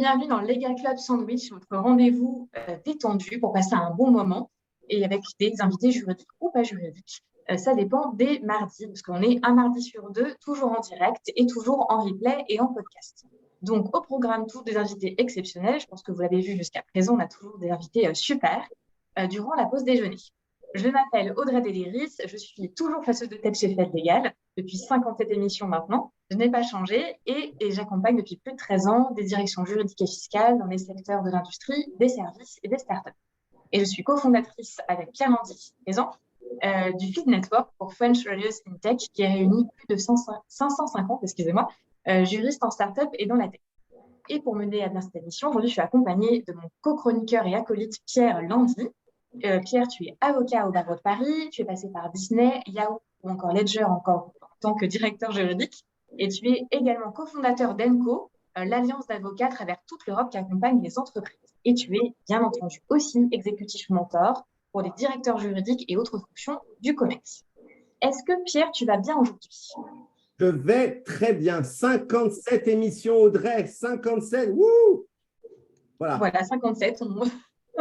bienvenue dans Legal Club Sandwich, votre rendez-vous détendu pour passer un bon moment et avec des invités juridiques ou pas juridiques. Ça dépend des mardis, parce qu'on est un mardi sur deux, toujours en direct et toujours en replay et en podcast. Donc, au programme, tous des invités exceptionnels. Je pense que vous l'avez vu jusqu'à présent, on a toujours des invités super durant la pause déjeuner. Je m'appelle Audrey Deliris, je suis toujours chasseuse de tête chez Fed Legal depuis 57 émissions maintenant. Je n'ai pas changé et j'accompagne depuis plus de 13 ans des directions juridiques et fiscales dans les secteurs de l'industrie, des services et des startups. Et je suis cofondatrice avec Pierre Landy, présent, du Feed Network pour French Lawyers in Tech qui réunit plus de 550 juristes en startup et dans la tech. Et pour mener à bien cette émission, aujourd'hui, je suis accompagnée de mon co-chroniqueur et acolyte Pierre Landy. Pierre, tu es avocat au barreau de Paris, tu es passé par Disney, Yahoo ou encore Ledger encore en tant que directeur juridique. Et tu es également cofondateur d'Enco, l'alliance d'avocats à travers toute l'Europe qui accompagne les entreprises. Et tu es bien entendu aussi exécutif mentor pour les directeurs juridiques et autres fonctions du COMEX. Est-ce que Pierre, tu vas bien aujourd'hui? Je vais très bien. 57 émissions, Audrey. 57. Wouh! Voilà, 57.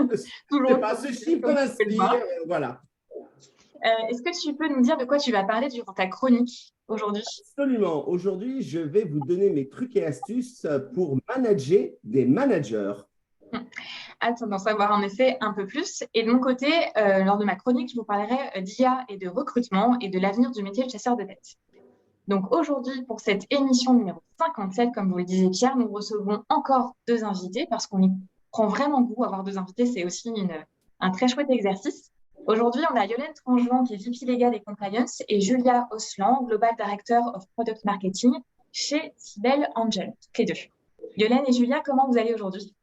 Je sais pas, ce chiffre m'inspire. Voilà. Est-ce que tu peux nous dire de quoi tu vas parler durant ta chronique aujourd'hui? Absolument. Aujourd'hui, je vais vous donner mes trucs et astuces pour manager des managers. Hâte d'en savoir en effet un peu plus. Et de mon côté, lors de ma chronique, je vous parlerai d'IA et de recrutement et de l'avenir du métier de chasseur de tête. Donc aujourd'hui, pour cette émission numéro 57, comme vous le disiez Pierre, nous recevons encore deux invités parce qu'on y prend vraiment goût. Avoir deux invités, c'est aussi un très chouette exercice. Aujourd'hui, on a Yolène Trangelan qui est VP Legal et Compliance et Julia Oslan, Global Director of Product Marketing chez Sibel Angel, toutes les deux. Yolène et Julia, comment vous allez aujourd'hui?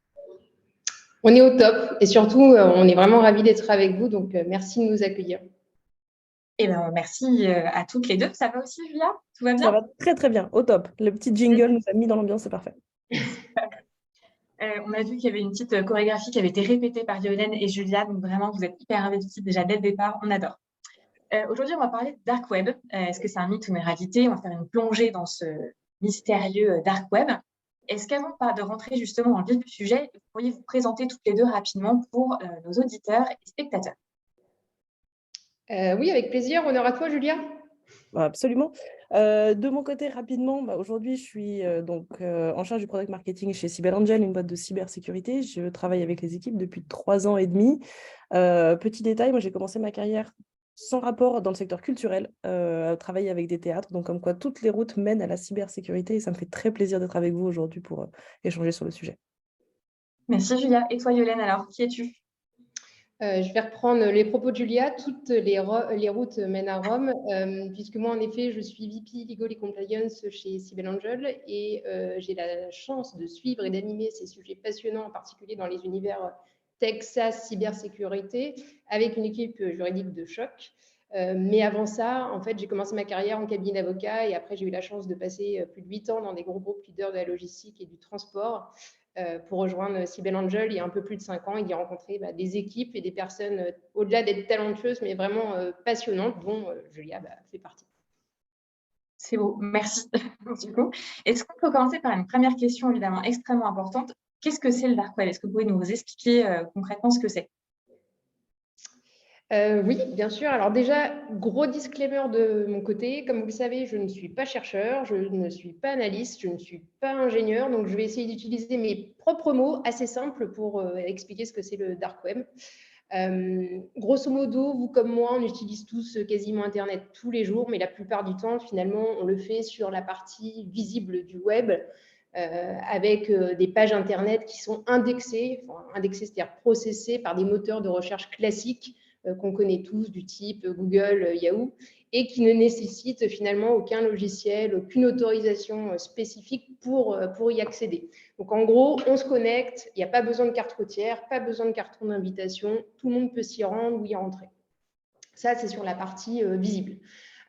On est au top et surtout, on est vraiment ravis d'être avec vous. Donc, merci de nous accueillir. Eh bien, merci à toutes les deux. Ça va aussi, Julia? Tout va bien? Ça va très, très bien. Au top. Le petit jingle nous a mis dans l'ambiance, c'est parfait. On a vu qu'il y avait une petite chorégraphie qui avait été répétée par Yolène et Julia. Donc, vraiment, vous êtes hyper investis déjà dès le départ. On adore. Aujourd'hui, on va parler de Dark Web. Est-ce que c'est un mythe ou une réalité? On va faire une plongée dans ce mystérieux Dark Web. Est-ce qu'avant de rentrer justement dans le vif du sujet, vous pourriez vous présenter toutes les deux rapidement pour nos auditeurs et spectateurs? Oui, avec plaisir. Honneur à toi, Julia. Absolument. De mon côté, rapidement, aujourd'hui, je suis en charge du product marketing chez Sibel Angel, une boîte de cybersécurité. Je travaille avec les équipes depuis 3 ans et demi. Petit détail, moi, j'ai commencé ma carrière sans rapport dans le secteur culturel, à travailler avec des théâtres. Donc, comme quoi, toutes les routes mènent à la cybersécurité. Et ça me fait très plaisir d'être avec vous aujourd'hui pour échanger sur le sujet. Merci, Julia. Et toi, Yolène, alors, qui es-tu? Je vais reprendre les propos de Julia. Toutes les routes mènent à Rome, puisque moi, en effet, je suis VP Legal et Compliance chez Sibel Angel et j'ai la chance de suivre et d'animer ces sujets passionnants, en particulier dans les univers Texas, cybersécurité, avec une équipe juridique de choc. Mais avant ça, en fait, j'ai commencé ma carrière en cabinet d'avocat et après, j'ai eu la chance de passer plus de 8 ans dans des gros groupes leaders de la logistique et du transport. Pour rejoindre Sibel Angel il y a un peu plus de 5 ans et d'y rencontrer des équipes et des personnes au-delà d'être talentueuses, mais vraiment passionnantes, dont Julia fait partie. C'est beau, merci. Du coup, est-ce qu'on peut commencer par une première question évidemment extrêmement importante? Qu'est-ce que c'est le Dark Web? Est-ce que vous pouvez nous expliquer concrètement ce que c'est? Oui, bien sûr. Alors déjà, gros disclaimer de mon côté. Comme vous le savez, je ne suis pas chercheur, je ne suis pas analyste, je ne suis pas ingénieur. Donc, je vais essayer d'utiliser mes propres mots assez simples pour expliquer ce que c'est le Dark Web. Grosso modo, vous comme moi, on utilise tous quasiment Internet tous les jours, mais la plupart du temps, finalement, on le fait sur la partie visible du web, avec des pages Internet qui sont indexées, c'est-à-dire processées par des moteurs de recherche classiques qu'on connaît tous, du type Google, Yahoo, et qui ne nécessitent finalement aucun logiciel, aucune autorisation spécifique pour y accéder. Donc en gros, on se connecte, il n'y a pas besoin de carte routière, pas besoin de carton d'invitation, tout le monde peut s'y rendre ou y rentrer. Ça, c'est sur la partie visible.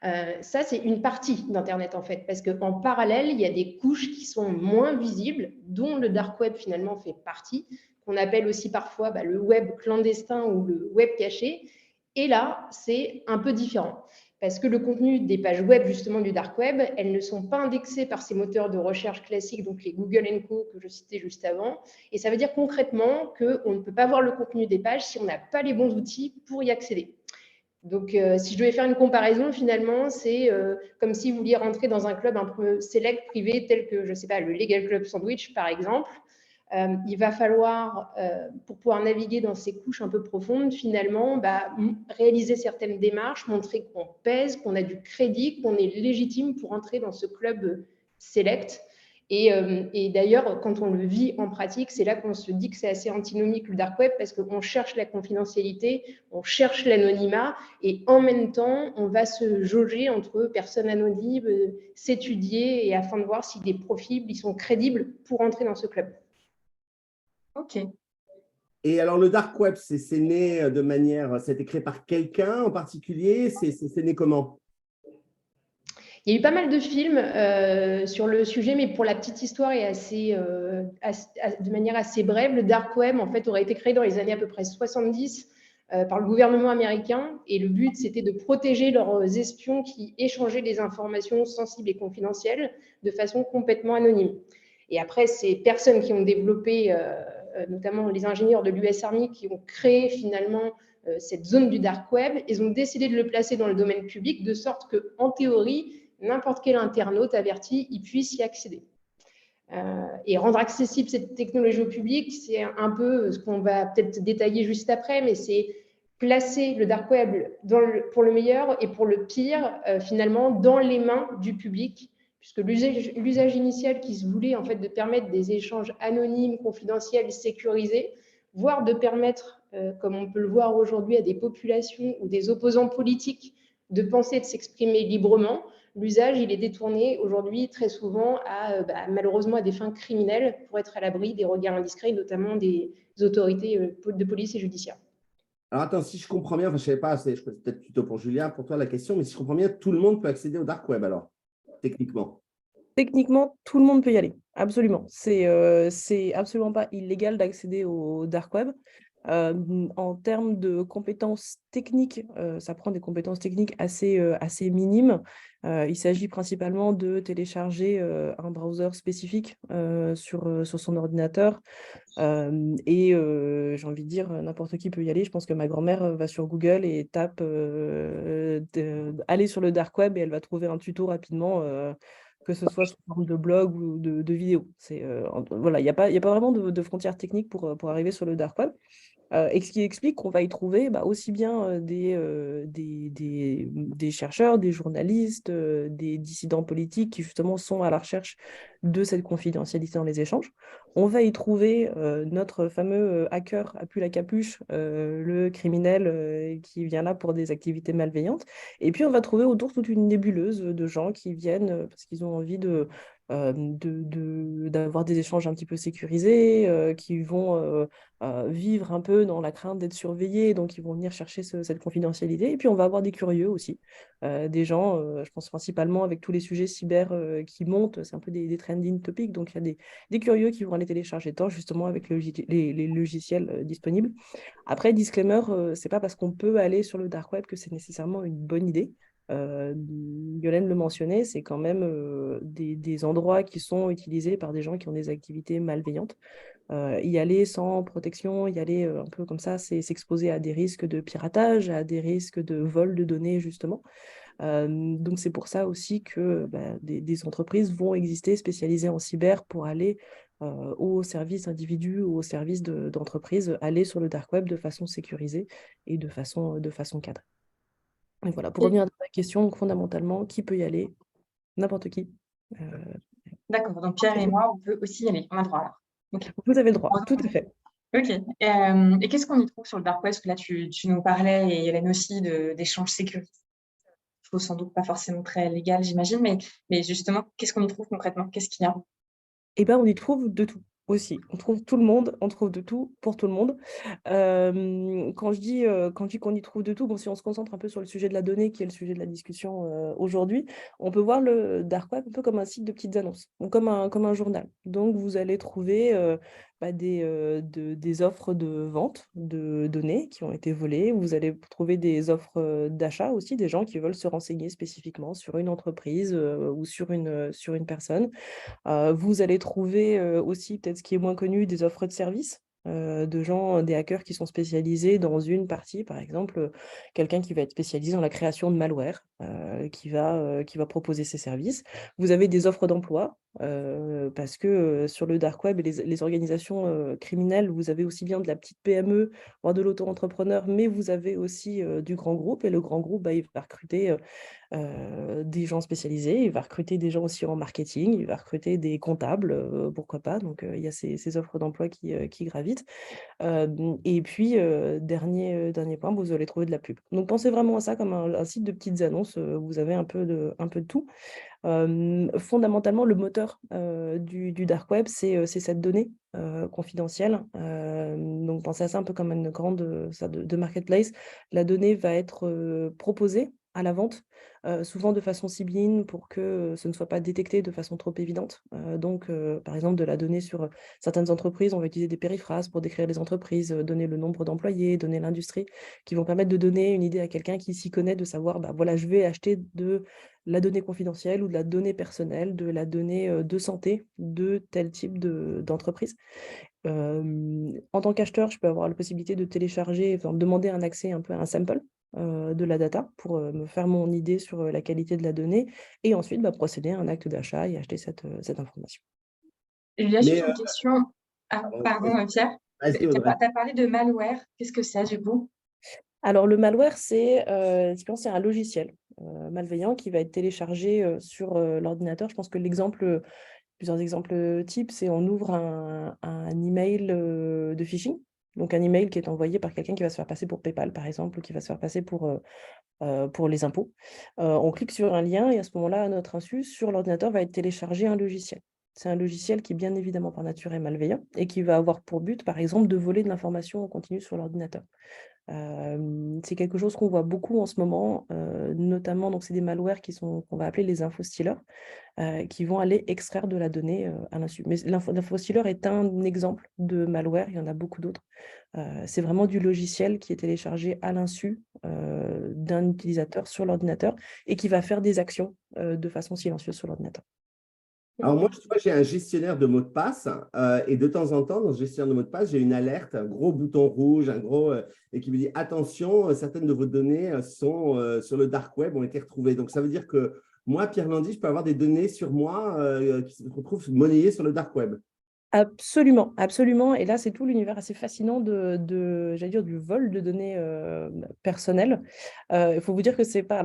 Ça, c'est une partie d'Internet en fait, parce qu'en parallèle, il y a des couches qui sont moins visibles, dont le Dark Web finalement fait partie, qu'on appelle aussi parfois le web clandestin ou le web caché. Et là, c'est un peu différent. parce que le contenu des pages web, justement, du dark web, elles ne sont pas indexées par ces moteurs de recherche classiques, donc les Google & Co que je citais juste avant. Et ça veut dire concrètement qu'on ne peut pas voir le contenu des pages si on n'a pas les bons outils pour y accéder. Donc, si je devais faire une comparaison, finalement, c'est comme si vous vouliez rentrer dans un club un peu select privé, tel que, je ne sais pas, le Legal Club Sandwich, par exemple. Il va falloir, pour pouvoir naviguer dans ces couches un peu profondes, finalement, réaliser certaines démarches, montrer qu'on pèse, qu'on a du crédit, qu'on est légitime pour entrer dans ce club select. Et d'ailleurs, quand on le vit en pratique, c'est là qu'on se dit que c'est assez antinomique le dark web, parce qu'on cherche la confidentialité, on cherche l'anonymat, et en même temps, on va se jauger entre personnes anonymes, s'étudier, et afin de voir si des profils ils sont crédibles pour entrer dans ce club. Ok. Et alors, le dark web, c'est né de manière, c'était créé par quelqu'un en particulier, c'est né comment? Il y a eu pas mal de films sur le sujet, mais pour la petite histoire et de manière assez brève, le dark web en fait aurait été créé dans les années à peu près 70 par le gouvernement américain, et le but c'était de protéger leurs espions qui échangeaient des informations sensibles et confidentielles de façon complètement anonyme. Et après, ces personnes qui ont développé, notamment les ingénieurs de l'US Army, qui ont créé finalement cette zone du dark web, ils ont décidé de le placer dans le domaine public, de sorte que, en théorie, n'importe quel internaute averti, il puisse y accéder. Et rendre accessible cette technologie au public, c'est un peu ce qu'on va peut-être détailler juste après, mais c'est placer le dark web pour le meilleur et pour le pire, finalement, dans les mains du public, puisque l'usage initial qui se voulait en fait de permettre des échanges anonymes, confidentiels, sécurisés, voire de permettre, comme on peut le voir aujourd'hui, à des populations ou des opposants politiques de penser et de s'exprimer librement, l'usage, il est détourné aujourd'hui très souvent malheureusement à des fins criminelles pour être à l'abri des regards indiscrets, notamment des autorités de police et judiciaire. Alors, attends, si je comprends bien, enfin, je ne savais pas, c'est peut-être plutôt pour Julien, pour toi la question, mais si je comprends bien, tout le monde peut accéder au dark web alors, techniquement. Techniquement, tout le monde peut y aller, absolument. C'est absolument pas illégal d'accéder au dark web. En termes de compétences techniques, ça prend des compétences techniques assez minimes. Il s'agit principalement de télécharger un browser spécifique sur son ordinateur. J'ai envie de dire, n'importe qui peut y aller. Je pense que ma grand-mère va sur Google et tape aller sur le dark web, et elle va trouver un tuto rapidement, que ce soit sous forme de blog ou de vidéo. Voilà, il n'y a pas vraiment de frontières techniques pour arriver sur le dark web. Et ce qui explique qu'on va y trouver aussi bien des chercheurs, des journalistes, des dissidents politiques qui justement sont à la recherche de cette confidentialité dans les échanges. On va y trouver notre fameux hacker à pu la capuche, le criminel qui vient là pour des activités malveillantes. Et puis on va trouver autour toute une nébuleuse de gens qui viennent parce qu'ils ont envie d'avoir des échanges un petit peu sécurisés, qui vont vivre un peu dans la crainte d'être surveillés, donc ils vont venir chercher cette confidentialité. Et puis on va avoir des curieux aussi, des gens, je pense principalement avec tous les sujets cyber qui montent, c'est un peu des trending topics, donc il y a des curieux qui vont aller télécharger Tor justement avec les logiciels disponibles. Après, disclaimer, c'est pas parce qu'on peut aller sur le dark web que c'est nécessairement une bonne idée. Yolène le mentionnait, c'est quand même des endroits qui sont utilisés par des gens qui ont des activités malveillantes. Y aller sans protection, y aller un peu comme ça, c'est s'exposer à des risques de piratage, à des risques de vol de données, justement. Donc, c'est pour ça aussi que des entreprises vont exister spécialisées en cyber pour aller aux services d'individus ou aux services d'entreprises, aller sur le dark web de façon sécurisée et de façon cadrée. Et voilà, pour revenir à la question, fondamentalement, qui peut y aller? N'importe qui. D'accord, donc Pierre et moi, on peut aussi y aller, on a le droit alors. Okay. Vous avez le droit, tout à fait. Ok. Et qu'est-ce qu'on y trouve sur le dark web? Parce que là, tu nous parlais, et Hélène aussi, d'échanges sécurisés. Chose sans doute pas forcément très légale, j'imagine, mais justement, qu'est-ce qu'on y trouve concrètement? Qu'est-ce qu'il y a? Eh bien, on y trouve de tout aussi. On trouve tout le monde, on trouve de tout pour tout le monde. Quand je dis qu'on y trouve de tout, bon, si on se concentre un peu sur le sujet de la donnée, qui est le sujet de la discussion aujourd'hui, on peut voir le dark web un peu comme un site de petites annonces, donc comme un journal. Donc, vous allez trouver des offres de vente de données qui ont été volées. Vous allez trouver des offres d'achat aussi, des gens qui veulent se renseigner spécifiquement sur une entreprise ou sur une personne. Vous allez trouver aussi, peut-être ce qui est moins connu, des offres de services de gens, des hackers qui sont spécialisés dans une partie, par exemple, quelqu'un qui va être spécialisé dans la création de malware, qui va proposer ses services. Vous avez des offres d'emploi, parce que sur le dark web et les organisations criminelles, vous avez aussi bien de la petite PME, voire de l'auto-entrepreneur, mais vous avez aussi du grand groupe, et le grand groupe, il va recruter des gens spécialisés, il va recruter des gens aussi en marketing, il va recruter des comptables, pourquoi pas. Donc, il y a ces offres d'emploi qui gravitent. Et puis, dernier point, vous allez trouver de la pub. Donc, pensez vraiment à ça comme un site de petites annonces. Vous avez un peu de tout. Fondamentalement, le moteur du dark web, c'est cette donnée confidentielle. Donc, pensez à ça un peu comme une grande de marketplace. La donnée va être proposée à la vente, souvent de façon sibylline pour que ce ne soit pas détecté de façon trop évidente. Donc, par exemple, de la donnée sur certaines entreprises, on va utiliser des périphrases pour décrire les entreprises, donner le nombre d'employés, donner l'industrie, qui vont permettre de donner une idée à quelqu'un qui s'y connaît, de savoir, bah, voilà, je vais acheter de la donnée confidentielle ou de la donnée personnelle, de la donnée de santé de tel type d'entreprise. En tant qu'acheteur, je peux avoir la possibilité de télécharger, enfin, demander un accès un peu à un sample de la data pour me faire mon idée sur la qualité de la donnée et ensuite procéder à un acte d'achat et acheter cette information. Julia, Mais juste une question. Ah, pardon, Pierre. vas-y, Tu Audrey. as parlé de malware. Qu'est-ce que c'est, du coup? Alors, le malware, c'est un logiciel malveillant qui va être téléchargé sur l'ordinateur. Je pense que plusieurs exemples types, c'est on ouvre un email de phishing, donc un email qui est envoyé par quelqu'un qui va se faire passer pour PayPal, par exemple, ou qui va se faire passer pour les impôts. On clique sur un lien et à ce moment-là, à notre insu, sur l'ordinateur va être téléchargé un logiciel. C'est un logiciel qui, bien évidemment, par nature est malveillant et qui va avoir pour but, par exemple, de voler de l'information en continu sur l'ordinateur. C'est quelque chose qu'on voit beaucoup en ce moment, notamment, donc c'est des malwares qu'on va appeler les infostealers, qui vont aller extraire de la donnée à l'insu. Mais l'infostealer est un exemple de malware, il y en a beaucoup d'autres. C'est vraiment du logiciel qui est téléchargé à l'insu d'un utilisateur sur l'ordinateur et qui va faire des actions de façon silencieuse sur l'ordinateur. Alors moi, tu vois, j'ai un gestionnaire de mots de passe et de temps en temps, dans ce gestionnaire de mots de passe, j'ai une alerte, un gros bouton rouge, et qui me dit attention, certaines de vos données sont sur le dark web, ont été retrouvées. Donc ça veut dire que moi, Pierre Landy, je peux avoir des données sur moi qui se retrouvent monnayées sur le dark web. Absolument, absolument. Et là, c'est tout l'univers assez fascinant j'allais dire, du vol de données personnelles. Il faut vous dire que c'est pas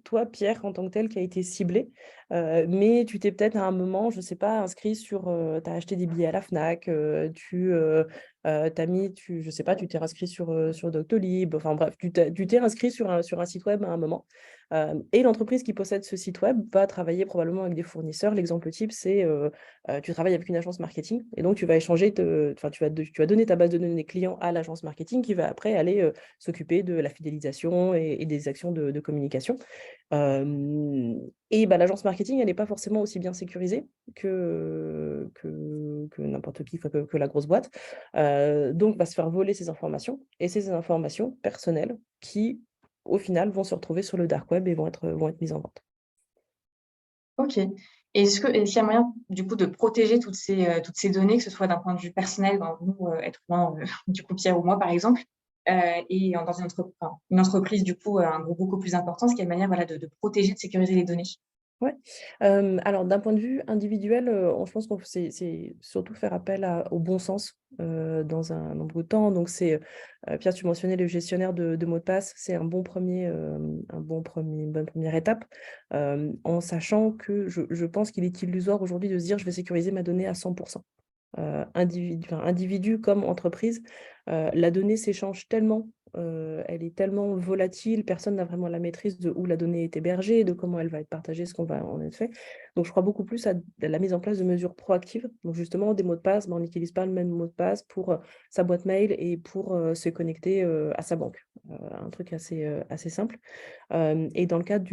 toi, Pierre, en tant que tel, qui a été ciblé, mais tu t'es peut-être à un moment, je sais pas, inscrit sur, tu as acheté des billets à la Fnac, je sais pas, tu t'es inscrit sur Doctolib, enfin bref, tu t'es inscrit sur un site web à un moment. Et l'entreprise qui possède ce site web va travailler probablement avec des fournisseurs. L'exemple type, c'est tu travailles avec une agence marketing et donc tu vas échanger, tu vas donner ta base de données clients à l'agence marketing qui va après aller s'occuper de la fidélisation et des actions de communication. Et l'agence marketing, elle n'est pas forcément aussi bien sécurisée que n'importe qui, que la grosse boîte. Donc, va se faire voler ces informations et ces informations personnelles qui, au final, vont se retrouver sur le dark web et vont être mises en vente. Ok. Et est-ce qu'il y a moyen, du coup, de protéger toutes ces données, que ce soit d'un point de vue personnel, nous, être humain, du coup, Pierre ou moi, par exemple, et dans une entreprise, du coup, un groupe beaucoup plus important, est-ce qu'il y a une manière de protéger, de sécuriser les données? Ouais. Alors, d'un point de vue individuel, je pense que c'est surtout faire appel au bon sens dans un nombre de temps. Donc, Pierre, tu mentionnais le gestionnaire de mots de passe, c'est une bonne première étape, en sachant que je pense qu'il est illusoire aujourd'hui de se dire je vais sécuriser ma donnée à 100%. Individu comme entreprise, la donnée s'échange tellement, elle est tellement volatile, personne n'a vraiment la maîtrise de où la donnée est hébergée, de comment elle va être partagée, ce qu'on va en être fait. Donc, je crois beaucoup plus à la mise en place de mesures proactives. Donc, justement, des mots de passe, on n'utilise pas le même mot de passe pour sa boîte mail et pour se connecter à sa banque. un truc assez simple. Et dans le cadre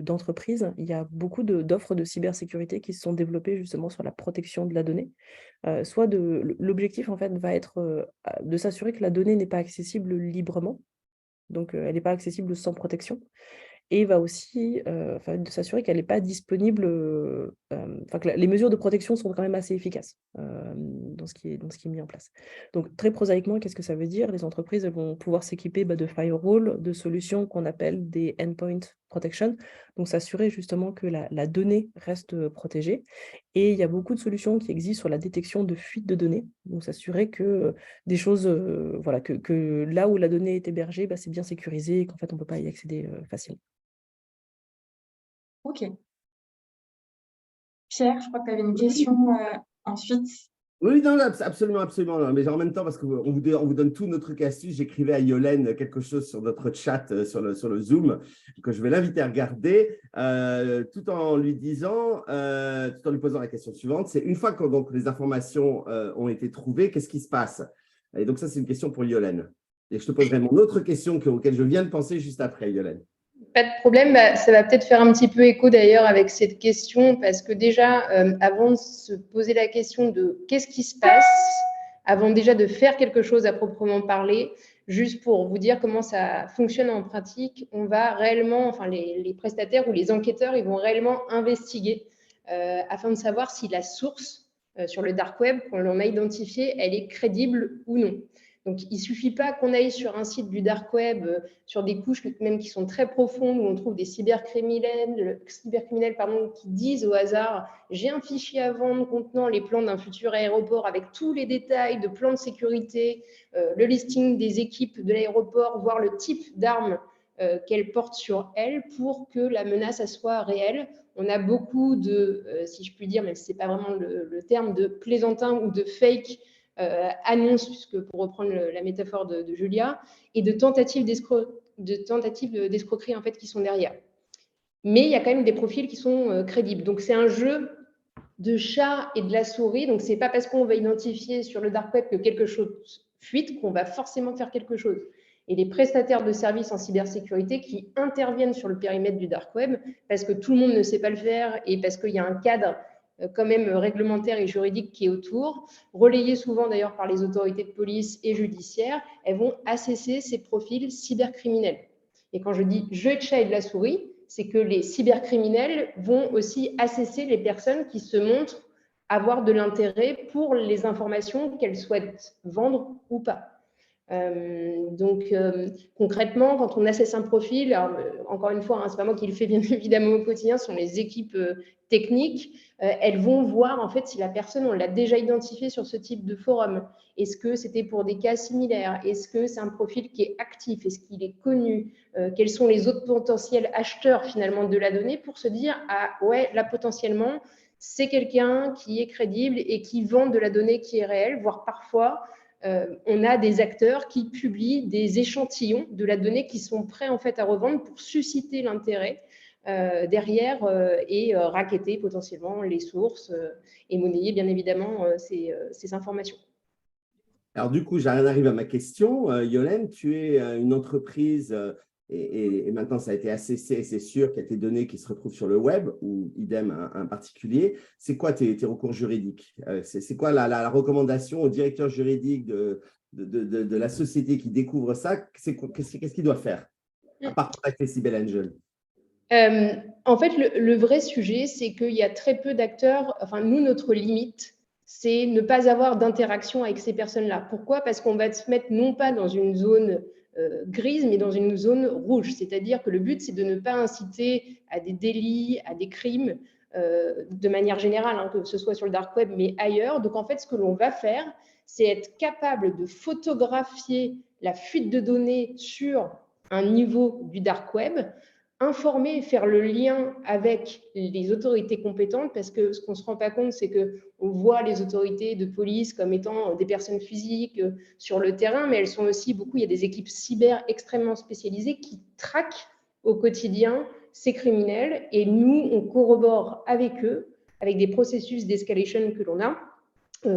d'entreprise, il y a beaucoup d'offres de cybersécurité qui se sont développées justement sur la protection de la donnée. L'objectif, en fait, va être de s'assurer que la donnée n'est pas accessible librement, donc elle n'est pas accessible sans protection. Et va aussi de s'assurer qu'elle n'est pas disponible, que les mesures de protection sont quand même assez efficaces dans ce qui est mis en place. Donc très prosaïquement, qu'est-ce que ça veut dire? Les entreprises elles vont pouvoir s'équiper de firewall, de solutions qu'on appelle des endpoint protection, donc s'assurer justement que la donnée reste protégée. Et il y a beaucoup de solutions qui existent sur la détection de fuites de données, donc s'assurer que des choses, que là où la donnée est hébergée, c'est bien sécurisé et qu'en fait on ne peut pas y accéder facilement. Ok. Pierre, je crois que tu avais une question ensuite. Oui, non, absolument, absolument. Non, mais en même temps, parce qu'on vous donne tout notre truc astuce, j'écrivais à Yolène quelque chose sur notre chat, sur le Zoom, que je vais l'inviter à regarder, tout en lui disant, tout en lui posant la question suivante, c'est une fois que donc, les informations ont été trouvées, qu'est-ce qui se passe? Et donc ça, c'est une question pour Yolène. Et je te poserai mon autre question auquel je viens de penser juste après, Yolène. Pas de problème, ça va peut-être faire un petit peu écho d'ailleurs avec cette question, parce que déjà, avant de se poser la question de qu'est-ce qui se passe, avant déjà de faire quelque chose à proprement parler, juste pour vous dire comment ça fonctionne en pratique, on va réellement, les prestataires ou les enquêteurs, ils vont réellement investiguer afin de savoir si la source sur le dark web qu'on l'on a identifiée, elle est crédible ou non. Donc, il ne suffit pas qu'on aille sur un site du dark web, sur des couches même qui sont très profondes, où on trouve des cybercriminels qui disent au hasard « j'ai un fichier à vendre contenant les plans d'un futur aéroport avec tous les détails de plans de sécurité, le listing des équipes de l'aéroport, voire le type d'armes qu'elles portent sur elles pour que la menace soit réelle ». On a beaucoup de, si je puis dire, même si ce n'est pas vraiment le terme, de plaisantins ou de fake annonces, puisque pour reprendre la métaphore de Julia, et de tentatives d'escroquerie en fait, qui sont derrière. Mais il y a quand même des profils qui sont crédibles. Donc, c'est un jeu de chat et de la souris. Donc, ce n'est pas parce qu'on va identifier sur le dark web que quelque chose fuite qu'on va forcément faire quelque chose. Et les prestataires de services en cybersécurité qui interviennent sur le périmètre du dark web, parce que tout le monde ne sait pas le faire et parce qu'il y a un cadre quand même réglementaire et juridique qui est autour, relayé souvent d'ailleurs par les autorités de police et judiciaires, elles vont assesser ces profils cybercriminels. Et quand je dis jeu de chat et de la souris, c'est que les cybercriminels vont aussi assesser les personnes qui se montrent avoir de l'intérêt pour les informations qu'elles souhaitent vendre ou pas. Concrètement, quand on assesse un profil, alors, encore une fois, ce n'est pas moi qui le fais bien évidemment au quotidien, ce sont les équipes techniques, elles vont voir en fait si la personne, on l'a déjà identifiée sur ce type de forum. Est-ce que c'était pour des cas similaires? Est-ce que c'est un profil qui est actif? Est-ce qu'il est connu? Quels sont les autres potentiels acheteurs finalement de la donnée pour se dire, ah ouais, là potentiellement, c'est quelqu'un qui est crédible et qui vend de la donnée qui est réelle, voire parfois, on a des acteurs qui publient des échantillons de la donnée qui sont prêts en fait à revendre pour susciter l'intérêt derrière et racketter potentiellement les sources et monnayer bien évidemment ces informations. Alors du coup, j'en arrive à ma question. Yolène, tu es une entreprise et maintenant ça a été assessé, c'est sûr qu'il y a tes données qui se retrouvent sur le web ou idem un particulier. C'est quoi tes recours juridiques? C'est quoi la recommandation au directeur juridique de la société qui découvre ça? Qu'est-ce qu'il doit faire à part contacter Cybelle Angel? En fait, le vrai sujet, c'est qu'il y a très peu d'acteurs. Enfin, nous, notre limite, c'est ne pas avoir d'interaction avec ces personnes-là. Pourquoi? Parce qu'on va se mettre non pas dans une zone grise, mais dans une zone rouge. C'est-à-dire que le but, c'est de ne pas inciter à des délits, à des crimes, de manière générale, hein, que ce soit sur le dark web, mais ailleurs. Donc, en fait, ce que l'on va faire, c'est être capable de photographier la fuite de données sur un niveau du dark web, informer et faire le lien avec les autorités compétentes, parce que ce qu'on ne se rend pas compte, c'est qu'on voit les autorités de police comme étant des personnes physiques sur le terrain, mais elles sont aussi beaucoup, il y a des équipes cyber extrêmement spécialisées qui traquent au quotidien ces criminels, et nous, on corrobore avec eux, avec des processus d'escalation que l'on a,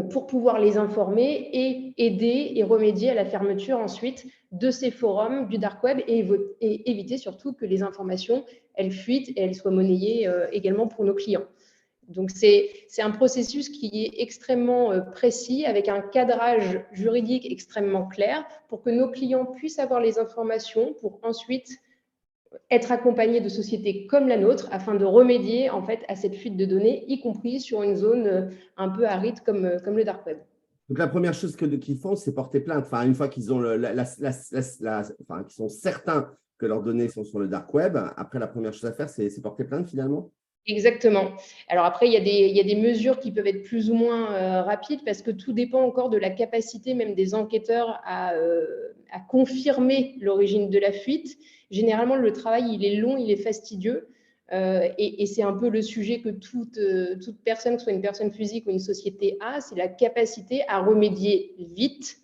pour pouvoir les informer et aider et remédier à la fermeture ensuite de ces forums du dark web et éviter surtout que les informations elles fuitent et elles soient monnayées également pour nos clients. Donc, c'est un processus qui est extrêmement précis, avec un cadrage juridique extrêmement clair pour que nos clients puissent avoir les informations pour ensuite être accompagnés de sociétés comme la nôtre afin de remédier en fait à cette fuite de données, y compris sur une zone un peu aride comme le dark web. Donc, la première chose qu'ils font, c'est porter plainte. Enfin, une fois qu'ils ont enfin, qu'ils sont certains que leurs données sont sur le dark web, après, la première chose à faire, c'est porter plainte finalement. Exactement. Alors après, il y a des mesures qui peuvent être plus ou moins rapides parce que tout dépend encore de la capacité même des enquêteurs à confirmer l'origine de la fuite. Généralement, le travail, il est long, il est fastidieux. Et c'est un peu le sujet que toute personne, que ce soit une personne physique ou une société a, c'est la capacité à remédier vite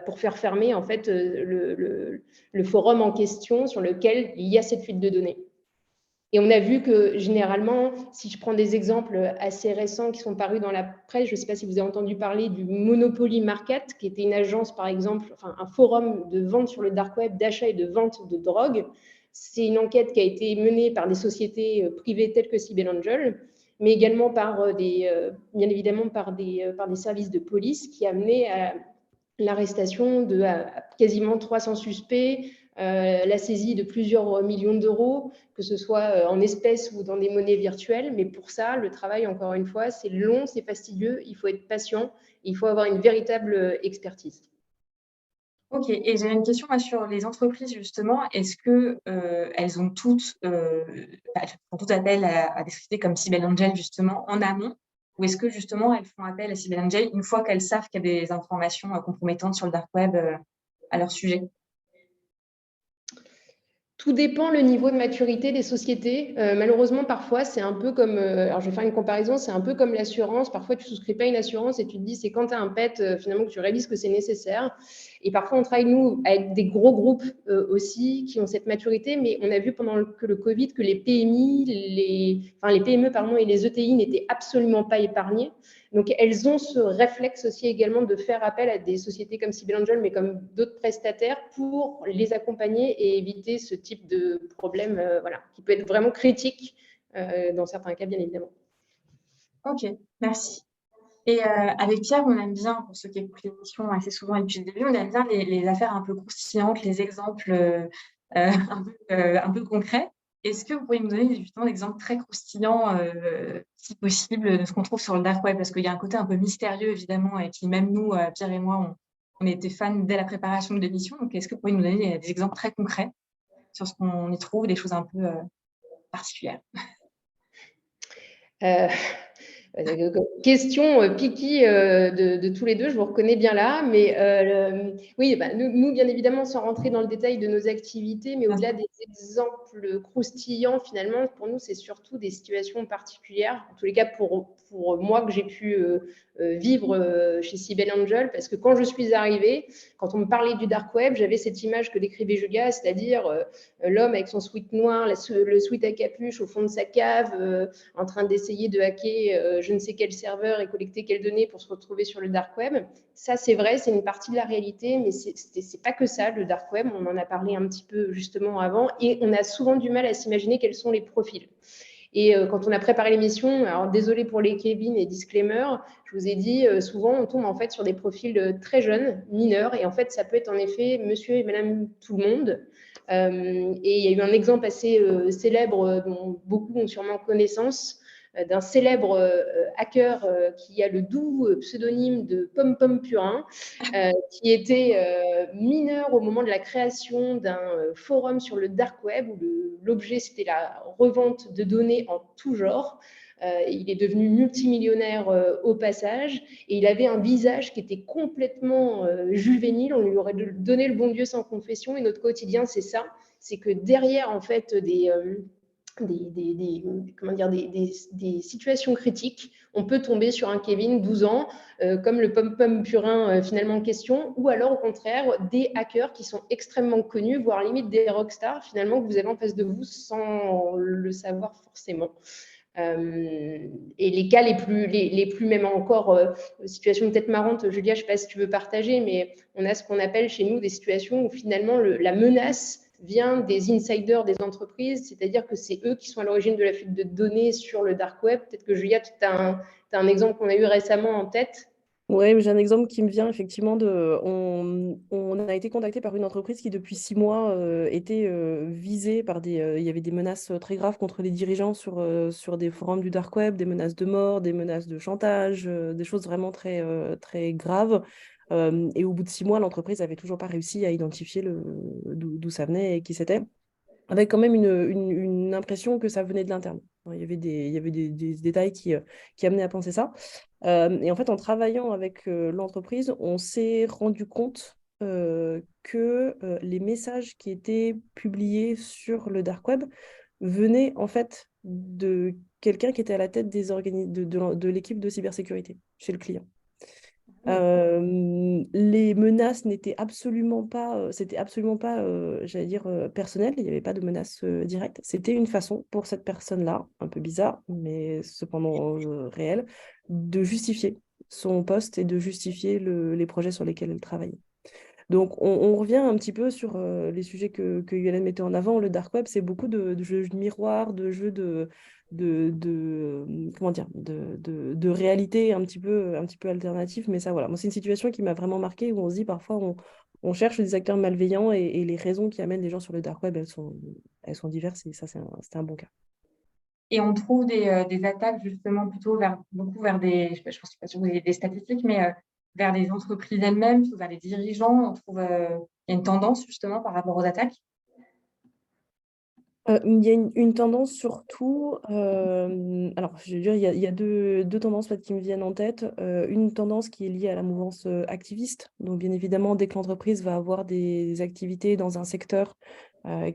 pour faire fermer en fait le forum en question sur lequel il y a cette fuite de données. Et on a vu que généralement, si je prends des exemples assez récents qui sont parus dans la presse, je ne sais pas si vous avez entendu parler du Monopoly Market, qui était une agence, par exemple, enfin un forum de vente sur le dark web, d'achat et de vente de drogue. C'est une enquête qui a été menée par des sociétés privées telles que Cyber Angel, mais également par bien évidemment par des services de police qui a mené à l'arrestation de quasiment 300 suspects, la saisie de plusieurs millions d'euros, que ce soit en espèces ou dans des monnaies virtuelles. Mais pour ça, le travail, encore une fois, c'est long, c'est fastidieux, il faut être patient, il faut avoir une véritable expertise. Ok, et j'ai une question sur les entreprises justement. Est-ce que elles ont toutes, font tout appel à des sociétés comme Cyber Angel justement en amont, ou est-ce que justement elles font appel à Cyber Angel une fois qu'elles savent qu'il y a des informations compromettantes sur le dark web à leur sujet? Tout dépend le niveau de maturité des sociétés. Malheureusement, parfois, c'est un peu comme, alors je vais faire une comparaison, c'est un peu comme l'assurance. Parfois, tu ne souscris pas une assurance et tu te dis, c'est quand tu as un pet, finalement, que tu réalises que c'est nécessaire. Et parfois, on travaille, nous, avec des gros groupes aussi qui ont cette maturité, mais on a vu pendant le Covid que les PMI, les PME pardon, et les ETI n'étaient absolument pas épargnés. Donc, elles ont ce réflexe aussi également de faire appel à des sociétés comme Cyber Angel, mais comme d'autres prestataires, pour les accompagner et éviter ce type de problème voilà, qui peut être vraiment critique dans certains cas, bien évidemment. Ok, merci. Et avec Pierre, on aime bien, pour ceux qui écoutent l'émission assez souvent et depuis le début, on aime bien les affaires un peu croustillantes, les exemples un peu concrets. Est-ce que vous pourriez me donner justement des exemples très croustillants, si possible, de ce qu'on trouve sur le dark web? Parce qu'il y a un côté un peu mystérieux, évidemment, et qui, même nous, Pierre et moi, on était fans dès la préparation de l'émission. Donc, est-ce que vous pourriez nous donner des exemples très concrets sur ce qu'on y trouve, des choses un peu particulières? Question picky de tous les deux, je vous reconnais bien là, mais oui, bah, nous, bien évidemment, sans rentrer dans le détail de nos activités, mais au-delà des exemples croustillants, finalement, pour nous, c'est surtout des situations particulières, en tous les cas pour moi que j'ai pu vivre chez Cyber Angel, parce que quand je suis arrivée, quand on me parlait du dark web, j'avais cette image que décrivait Julia, c'est-à-dire l'homme avec son sweat noir, le sweat à capuche au fond de sa cave, en train d'essayer de hacker je ne sais quel serveur et collecter quelles données pour se retrouver sur le dark web. Ça, c'est vrai, c'est une partie de la réalité, mais c'est pas que ça, le dark web. On en a parlé un petit peu justement avant, et on a souvent du mal à s'imaginer quels sont les profils. Et quand on a préparé l'émission, alors désolé pour les Kevin et disclaimer, je vous ai dit, souvent on tombe en fait sur des profils très jeunes, mineurs, et en fait ça peut être en effet monsieur et madame tout le monde. Et il y a eu un exemple assez célèbre dont beaucoup ont sûrement connaissance, d'un célèbre hacker qui a le doux pseudonyme de Pom Pom Purin, qui était mineur au moment de la création d'un forum sur le dark web où l'objet c'était la revente de données en tout genre. Il est devenu multimillionnaire au passage et il avait un visage qui était complètement juvénile. On lui aurait donné le bon Dieu sans confession, et notre quotidien c'est ça, c'est que derrière en fait des situations critiques, on peut tomber sur un Kevin 12 ans, comme le Pom-Pom Purin finalement en question, ou alors au contraire des hackers qui sont extrêmement connus, voire limite des rockstars finalement que vous avez en face de vous sans le savoir forcément. Et les cas les plus même encore, situation peut-être marrante, Julia, je ne sais pas si tu veux partager, mais on a ce qu'on appelle chez nous des situations où finalement la menace vient des insiders des entreprises, c'est-à-dire que c'est eux qui sont à l'origine de la fuite de données sur le dark web. Peut-être que Julia, tu as un exemple qu'on a eu récemment en tête. Oui, j'ai un exemple qui me vient effectivement on a été contacté par une entreprise qui depuis 6 mois était visée par il y avait des menaces très graves contre les dirigeants sur des forums du dark web, des menaces de mort, des menaces de chantage, des choses vraiment très, très graves. Et au bout de 6 mois, l'entreprise n'avait toujours pas réussi à identifier d'où ça venait et qui c'était, avec quand même une impression que ça venait de l'interne. Il y avait des détails qui amenaient à penser ça. Et en fait, en travaillant avec l'entreprise, on s'est rendu compte que les messages qui étaient publiés sur le dark web venaient en fait de quelqu'un qui était à la tête de l'équipe de cybersécurité chez le client. Les menaces n'étaient absolument pas, j'allais dire, personnelles. Il n'y avait pas de menaces directes. C'était une façon pour cette personne-là, un peu bizarre, mais cependant réelle, de justifier son poste et de justifier les projets sur lesquels elle travaillait. Donc, on revient un petit peu sur les sujets que Yolène mettait en avant. Le dark web, c'est beaucoup de jeux de miroir, de jeux comment dire, de réalité un petit peu alternatif. Mais ça, voilà. Moi, c'est une situation qui m'a vraiment marquée où on se dit parfois, on cherche des acteurs malveillants et les raisons qui amènent les gens sur le dark web, elles sont diverses et ça, c'était un bon cas. Et on trouve des attaques justement plutôt beaucoup vers des, je ne suis pas sûre que vous ayez des statistiques, mais vers des entreprises elles-mêmes, vers les dirigeants. On trouve il y a une tendance justement par rapport aux attaques. Il y a une tendance surtout, alors je veux dire, il y a deux tendances qui me viennent en tête. Une tendance qui est liée à la mouvance activiste. Donc bien évidemment, dès que l'entreprise va avoir des activités dans un secteur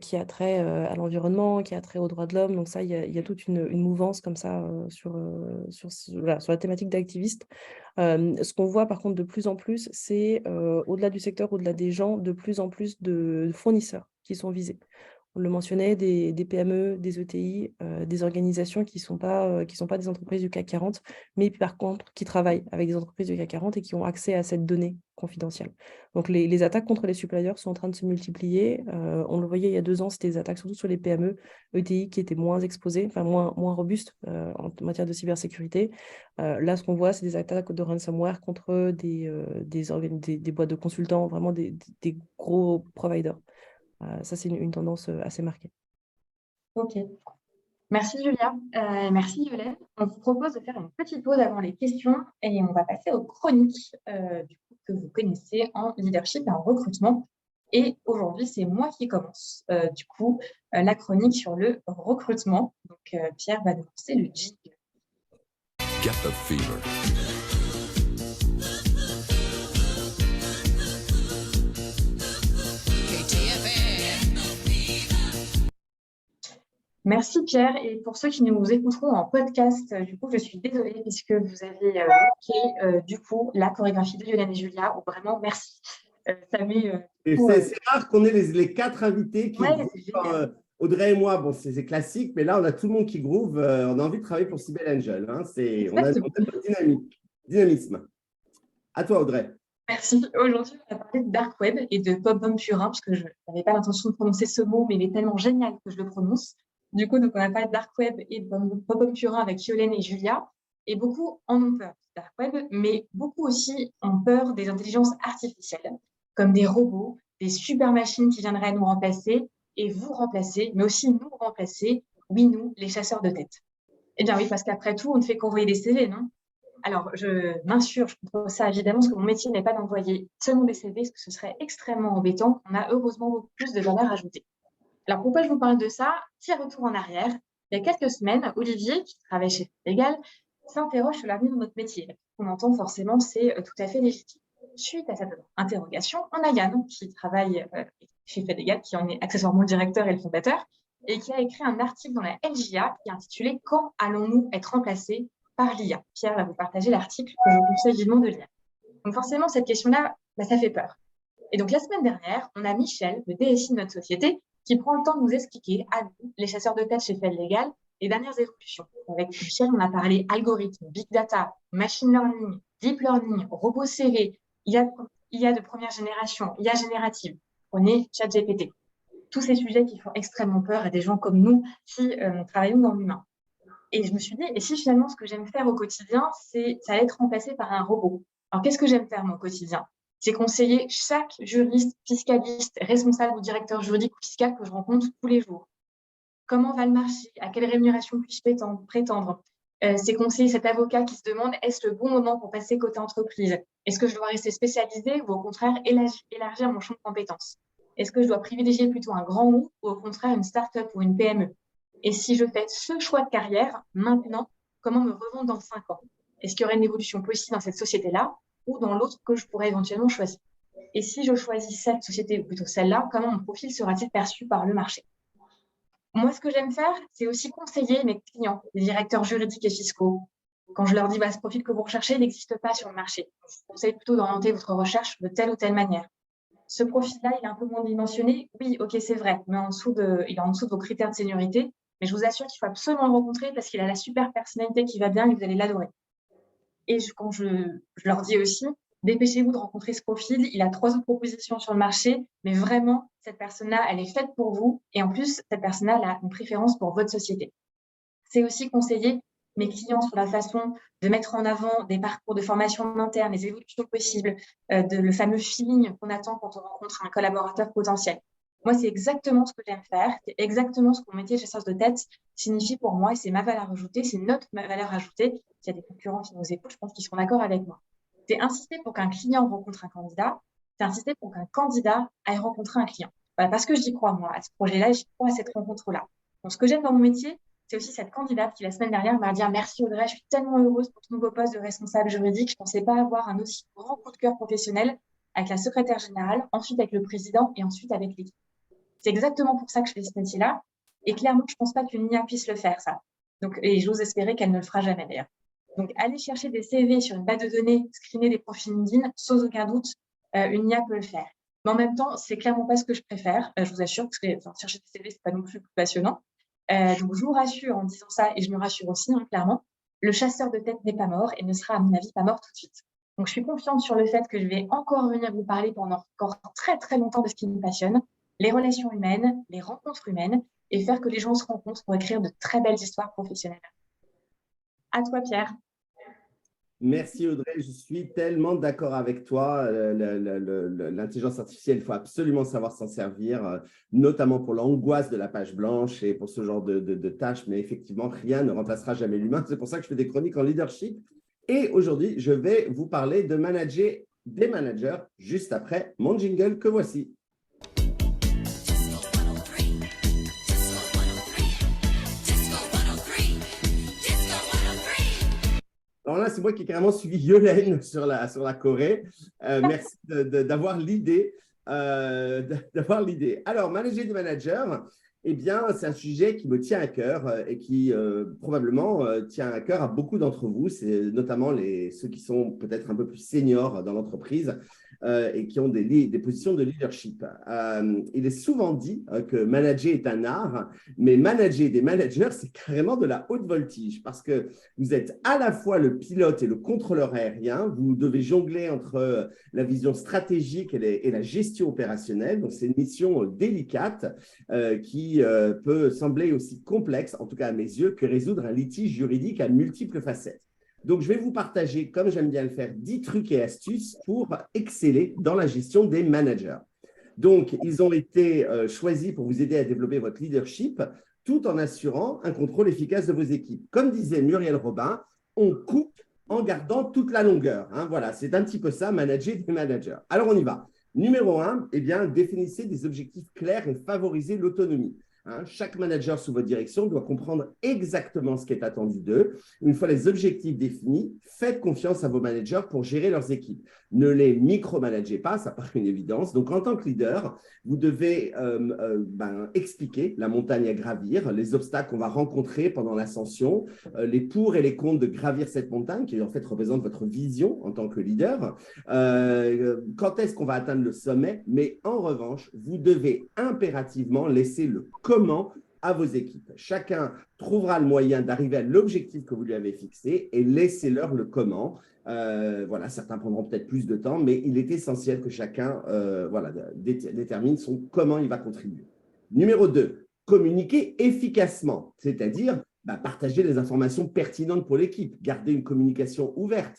qui a trait à l'environnement, qui a trait aux droits de l'homme, donc ça, il y a toute une mouvance comme ça sur la thématique d'activiste. Ce qu'on voit par contre de plus en plus, c'est au-delà du secteur, au-delà des gens, de plus en plus de fournisseurs qui sont visés. On le mentionnait, des PME, des ETI, des organisations qui sont pas des entreprises du CAC 40, mais par contre qui travaillent avec des entreprises du CAC 40 et qui ont accès à cette donnée confidentielle. Donc les attaques contre les suppliers sont en train de se multiplier. On le voyait il y a 2 ans, c'était des attaques surtout sur les PME, ETI qui étaient moins exposées, enfin moins robustes en matière de cybersécurité. Là, ce qu'on voit, c'est des attaques de ransomware contre des boîtes de consultants, vraiment des gros providers. Ça, c'est une tendance assez marquée. Ok. Merci Julia. Merci Yolène. On vous propose de faire une petite pause avant les questions et on va passer aux chroniques du coup, que vous connaissez en leadership et en recrutement. Et aujourd'hui, c'est moi qui commence. La chronique sur le recrutement. Donc, Pierre va nous lancer le jingle. Get the fever. Merci Pierre. Et pour ceux qui nous écouteront en podcast, du coup, je suis désolée puisque vous avez manqué la chorégraphie de Yolène et Julia. Vraiment, merci. Ça met, c'est rare qu'on ait les 4 invités qui groovent. Audrey et moi, bon, c'est classique, mais là, on a tout le monde qui groove. On a envie de travailler pour Cybelle Angel. Hein, on a dynamisme. À toi, Audrey. Merci. Aujourd'hui, on va parler de Dark Web et de Pop-Bum Purin, parce que je n'avais pas l'intention de prononcer ce mot, mais il est tellement génial que je le prononce. Du coup, donc, on va parler de Dark Web et de Pop-Bum Purin avec Yolène et Julia. Et beaucoup en ont peur du Dark Web, mais beaucoup aussi ont peur des intelligences artificielles, comme des robots, des super machines qui viendraient nous remplacer et vous remplacer, mais aussi nous remplacer, oui, nous, les chasseurs de tête. Eh bien oui, parce qu'après tout, on ne fait qu'envoyer des CV, non? Alors, je m'insurge contre ça, évidemment, parce que mon métier n'est pas d'envoyer seulement des CV, parce que ce serait extrêmement embêtant. On a heureusement beaucoup plus de valeur ajoutée. Alors, pourquoi je vous parle de ça? Petit retour en arrière. Il y a quelques semaines, Olivier, qui travaille chez Legal, s'interroge sur l'avenir de notre métier. Ce qu'on entend forcément, c'est tout à fait légitime. Suite à cette interrogation, on a Yann, qui travaille chez Fedegal, qui en est accessoirement le directeur et le fondateur, et qui a écrit un article dans la LJA qui est intitulé « Quand allons-nous être remplacés par l'IA ?» Pierre va vous partager l'article que je vous conseille vivement de lire. Donc forcément, cette question-là, ça fait peur. Et donc la semaine dernière, on a Michel, le DSI de notre société, qui prend le temps de nous expliquer à nous, les chasseurs de tête chez Fedegal, les dernières évolutions. Avec Michel, on a parlé algorithmes, big data, machine learning, deep learning, robot CV, IA de première génération, IA générative. Prenez ChatGPT. Tous ces sujets qui font extrêmement peur à des gens comme nous qui travaillons dans l'humain. Et je me suis dit, et si finalement ce que j'aime faire au quotidien, ça allait être remplacé par un robot. Alors qu'est-ce que j'aime faire moi, au quotidien? C'est conseiller chaque juriste, fiscaliste, responsable ou directeur juridique ou fiscal que je rencontre tous les jours. Comment va le marché? À quelle rémunération puis-je prétendre? C'est conseiller cet avocat qui se demande, est-ce le bon moment pour passer côté entreprise? Est-ce que je dois rester spécialisé ou au contraire élargir mon champ de compétences? Est-ce que je dois privilégier plutôt un grand groupe ou au contraire une start-up ou une PME? Et si je fais ce choix de carrière maintenant, comment me revendre dans 5 ans? Est-ce qu'il y aurait une évolution possible dans cette société-là ou dans l'autre que je pourrais éventuellement choisir? Et si je choisis cette société ou plutôt celle-là, comment mon profil sera-t-il perçu par le marché? Moi, ce que j'aime faire, c'est aussi conseiller mes clients, les directeurs juridiques et fiscaux. Quand je leur dis, ce profil que vous recherchez n'existe pas sur le marché. Je vous conseille plutôt d'orienter votre recherche de telle ou telle manière. Ce profil-là, il est un peu moins dimensionné. Oui, ok, c'est vrai, mais il est en dessous de vos critères de seniorité. Mais je vous assure qu'il faut absolument le rencontrer parce qu'il a la super personnalité qui va bien et vous allez l'adorer. Et quand je leur dis aussi, dépêchez-vous de rencontrer ce profil. Il a 3 autres propositions sur le marché, mais vraiment, cette personne-là, elle est faite pour vous. Et en plus, cette personne-là, elle a une préférence pour votre société. C'est aussi conseiller mes clients sur la façon de mettre en avant des parcours de formation interne, les évolutions possibles, le fameux feeling qu'on attend quand on rencontre un collaborateur potentiel. Moi, c'est exactement ce que j'aime faire. C'est exactement ce que mon métier de chasseuse de tête signifie pour moi. Et c'est ma valeur ajoutée, c'est notre valeur ajoutée. S'il y a des concurrents qui nous écoutent, je pense qu'ils seront d'accord avec moi. C'est insister pour qu'un client rencontre un candidat. C'est insister pour qu'un candidat aille rencontrer un client. Voilà, parce que j'y crois, moi, à ce projet-là, j'y crois à cette rencontre-là. Donc, ce que j'aime dans mon métier, c'est aussi cette candidate qui, la semaine dernière, m'a dit « Merci Audrey, je suis tellement heureuse pour ton nouveau poste de responsable juridique. Je ne pensais pas avoir un aussi grand coup de cœur professionnel avec la secrétaire générale, ensuite avec le président et ensuite avec l'équipe. » C'est exactement pour ça que je fais ce métier-là. Et clairement, je ne pense pas qu'une IA puisse le faire, ça. Donc, et j'ose espérer qu'elle ne le fera jamais, d'ailleurs. Donc, aller chercher des CV sur une base de données, screener des profils LinkedIn, sans aucun doute, une IA peut le faire. Mais en même temps, c'est clairement pas ce que je préfère, je vous assure, parce que chercher des CV, c'est pas non plus passionnant. Donc, je vous rassure en disant ça, et je me rassure aussi, clairement, le chasseur de tête n'est pas mort et ne sera, à mon avis, pas mort tout de suite. Donc, je suis confiante sur le fait que je vais encore venir vous parler pendant encore très, très longtemps de ce qui me passionne, les relations humaines, les rencontres humaines, et faire que les gens se rencontrent pour écrire de très belles histoires professionnelles. À toi, Pierre. Merci Audrey, je suis tellement d'accord avec toi. L'intelligence artificielle, il faut absolument savoir s'en servir, notamment pour l'angoisse de la page blanche et pour ce genre de tâches. Mais effectivement, rien ne remplacera jamais l'humain. C'est pour ça que je fais des chroniques en leadership. Et aujourd'hui, je vais vous parler de manager des managers juste après mon jingle que voici. Alors là, c'est moi qui ai carrément suivi Yolène sur la Corée. Merci d'avoir l'idée. Alors, manager des managers, eh bien, c'est un sujet qui me tient à cœur et qui probablement tient à cœur à beaucoup d'entre vous. C'est notamment ceux qui sont peut-être un peu plus seniors dans l'entreprise et qui ont des positions de leadership. Il est souvent dit que manager est un art, mais manager des managers, c'est carrément de la haute voltige parce que vous êtes à la fois le pilote et le contrôleur aérien. Vous devez jongler entre la vision stratégique et la gestion opérationnelle. Donc, c'est une mission délicate qui peut sembler aussi complexe, en tout cas à mes yeux, que résoudre un litige juridique à multiples facettes. Donc, je vais vous partager, comme j'aime bien le faire, 10 trucs et astuces pour exceller dans la gestion des managers. Donc, ils ont été choisis pour vous aider à développer votre leadership tout en assurant un contrôle efficace de vos équipes. Comme disait Muriel Robin, on coupe en gardant toute la longueur. Voilà, c'est un petit peu ça, manager des managers. Alors, on y va. Numéro 1, eh bien, définissez des objectifs clairs et favorisez l'autonomie. Chaque manager sous votre direction doit comprendre exactement ce qui est attendu d'eux. Une fois les objectifs définis, faites confiance à vos managers pour gérer leurs équipes. Ne les micromanagez pas, ça paraît une évidence. Donc, en tant que leader, vous devez expliquer la montagne à gravir, les obstacles qu'on va rencontrer pendant l'ascension, les pour et les contre de gravir cette montagne, qui en fait représente votre vision en tant que leader. Quand est-ce qu'on va atteindre le sommet? Mais en revanche, vous devez impérativement laisser le comment à vos équipes. Chacun trouvera le moyen d'arriver à l'objectif que vous lui avez fixé et laissez-leur le comment. Voilà, certains prendront peut-être plus de temps, mais il est essentiel que chacun détermine son comment il va contribuer. Numéro 2, communiquer efficacement, c'est-à-dire partager les informations pertinentes pour l'équipe, garder une communication ouverte.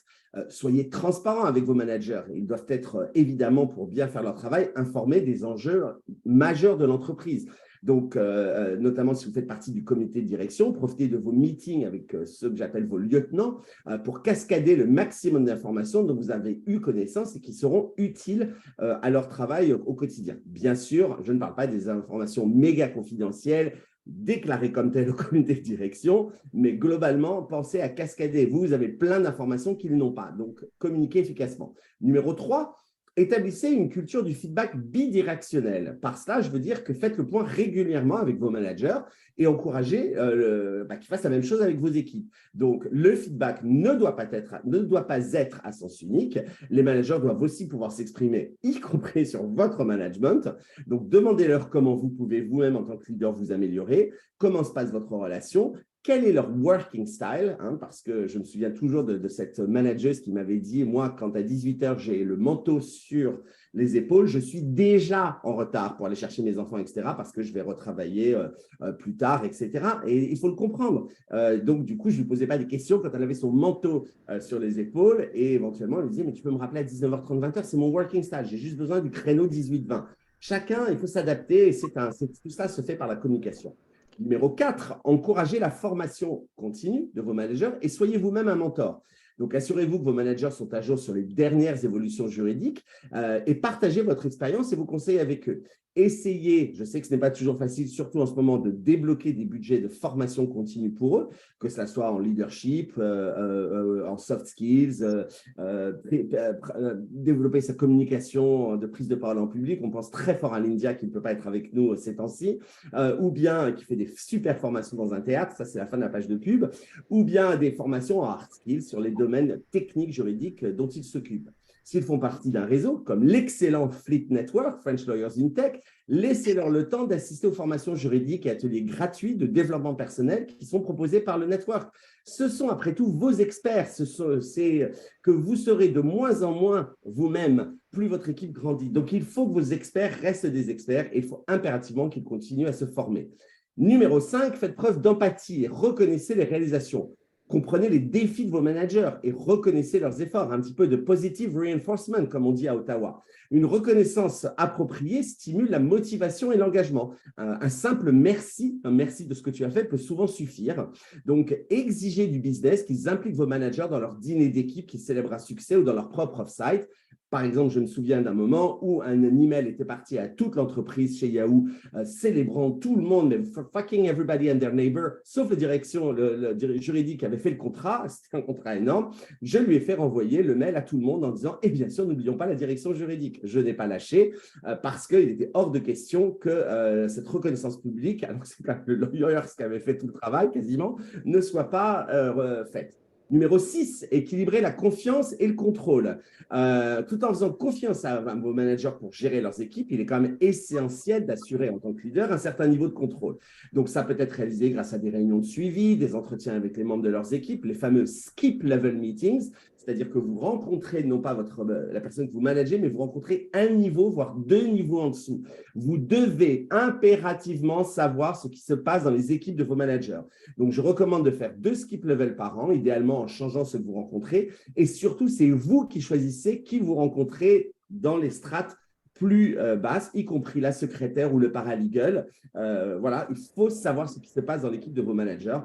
Soyez transparent avec vos managers. Ils doivent être, évidemment, pour bien faire leur travail, informés des enjeux majeurs de l'entreprise. Donc, notamment si vous faites partie du comité de direction, profitez de vos meetings avec ceux que j'appelle vos lieutenants pour cascader le maximum d'informations dont vous avez eu connaissance et qui seront utiles à leur travail au quotidien. Bien sûr, je ne parle pas des informations méga confidentielles, déclarées comme telles au comité de direction, mais globalement, pensez à cascader. Vous avez plein d'informations qu'ils n'ont pas, donc communiquez efficacement. Numéro 3, établissez une culture du feedback bidirectionnel. Par cela, je veux dire que faites le point régulièrement avec vos managers et encouragez qu'ils fassent la même chose avec vos équipes. Donc, le feedback ne doit pas être à sens unique. Les managers doivent aussi pouvoir s'exprimer, y compris sur votre management. Donc, demandez-leur comment vous pouvez vous-même en tant que leader vous améliorer, comment se passe votre relation, quel est leur working style, parce que je me souviens toujours de cette manageuse qui m'avait dit, moi, quand à 18h, j'ai le manteau sur les épaules, je suis déjà en retard pour aller chercher mes enfants, etc., parce que je vais retravailler plus tard, etc. Et il faut le comprendre. Donc, du coup, je ne lui posais pas des questions quand elle avait son manteau sur les épaules et éventuellement, elle lui disait, mais tu peux me rappeler à 19h30, 20h, c'est mon working style, j'ai juste besoin du créneau 18-20. Chacun, il faut s'adapter et tout ça se fait par la communication. Numéro 4, encouragez la formation continue de vos managers et soyez vous-même un mentor. Donc, assurez-vous que vos managers sont à jour sur les dernières évolutions juridiques et partagez votre expérience et vos conseils avec eux. Essayez, je sais que ce n'est pas toujours facile, surtout en ce moment, de débloquer des budgets de formation continue pour eux, que ce soit en leadership, en soft skills, développer sa communication de prise de parole en public. On pense très fort à l'India qui ne peut pas être avec nous ces temps-ci, ou bien qui fait des super formations dans un théâtre, ça c'est la fin de la page de pub, ou bien des formations en hard skills sur les domaines techniques, juridiques dont ils s'occupent. S'ils font partie d'un réseau, comme l'excellent Fleet Network, French Lawyers in Tech, laissez-leur le temps d'assister aux formations juridiques et ateliers gratuits de développement personnel qui sont proposés par le network. Ce sont après tout vos experts, c'est que vous serez de moins en moins vous-même, plus votre équipe grandit. Donc, il faut que vos experts restent des experts et il faut impérativement qu'ils continuent à se former. Numéro 5, faites preuve d'empathie et reconnaissez les réalisations. Comprenez les défis de vos managers et reconnaissez leurs efforts, un petit peu de positive reinforcement, comme on dit à Ottawa. Une reconnaissance appropriée stimule la motivation et l'engagement. Un simple merci, un merci de ce que tu as fait peut souvent suffire. Donc, exigez du business qu'ils impliquent vos managers dans leur dîner d'équipe qui célèbre un succès ou dans leur propre off-site. Par exemple, je me souviens d'un moment où un email était parti à toute l'entreprise chez Yahoo, célébrant tout le monde, mais fucking everybody and their neighbor, sauf la direction le juridique qui avait fait le contrat, c'était un contrat énorme. Je lui ai fait renvoyer le mail à tout le monde en disant, et bien sûr, n'oublions pas la direction juridique. Je n'ai pas lâché parce qu'il était hors de question que cette reconnaissance publique, alors que c'est pas le lawyer qui avait fait tout le travail quasiment, ne soit pas faite. Numéro 6, équilibrer la confiance et le contrôle. Tout en faisant confiance à vos managers pour gérer leurs équipes, il est quand même essentiel d'assurer en tant que leader un certain niveau de contrôle. Donc, ça peut être réalisé grâce à des réunions de suivi, des entretiens avec les membres de leurs équipes, les fameux skip level meetings, c'est-à-dire que vous rencontrez non pas la personne que vous managez, mais vous rencontrez un niveau, voire 2 niveaux en dessous. Vous devez impérativement savoir ce qui se passe dans les équipes de vos managers. Donc, je recommande de faire 2 skip levels par an, idéalement en changeant ceux que vous rencontrez. Et surtout, c'est vous qui choisissez qui vous rencontrez dans les strates plus basses, y compris la secrétaire ou le paralegal. Voilà, il faut savoir ce qui se passe dans l'équipe de vos managers.